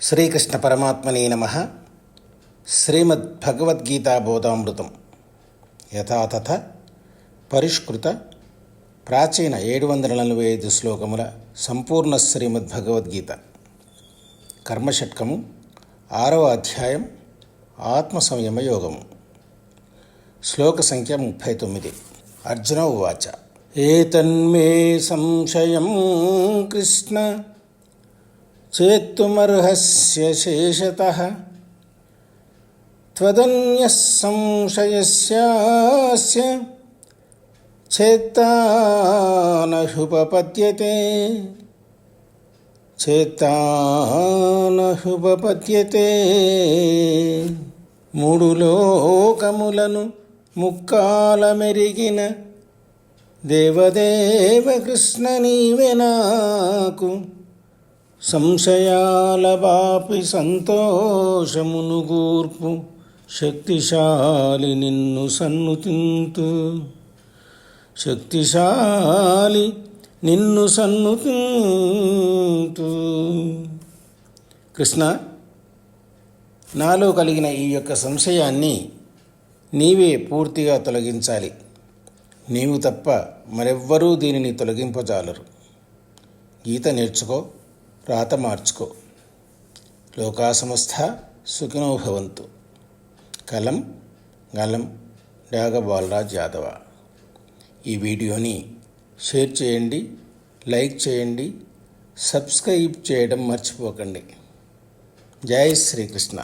శ్రీకృష్ణ పరమాత్మనే నమః. శ్రీమద్భగవద్గీతాబోధామృతం యథాతథ పరిష్కృత ప్రాచీన 745 శ్లోకముల సంపూర్ణ శ్రీమద్భగవద్గీత కర్మషట్కము 6వ అధ్యాయం ఆత్మసంయమ యోగము. శ్లోక సంఖ్య 39. అర్జున ఉవాచ ఏతన్మే సంశయం కృష్ణ చేత్తుమర్హస్య శేషతః త్వదన్యః సంశయస్యాస్య చేత్తా నహుపపద్యతే. మూడు లోకములను ముక్కాల మెరిగిన దేవదేవ కృష్ణ నీవే నాకు సంశయాల బాపి సంతోషమును గూర్పు శక్తిశాలి నిన్ను సన్నుతింతు. కృష్ణ, నాలో కలిగిన ఈ యొక్క సంశయాన్ని నీవే పూర్తిగా తొలగించాలి. నీవు తప్ప మరెవ్వరూ దీనిని తొలగింపజాలరు. గీత నేర్చుకో, రాత మార్చుకో. లోకా సమస్త సుఖినో భవంతు. కలం గలం డాగ బాలరాజ్ యాదవ. ఈ వీడియోని షేర్ చేయండి, లైక్ చేయండి, సబ్స్క్రైబ్ చేయడం మర్చిపోకండి. జై శ్రీకృష్ణ.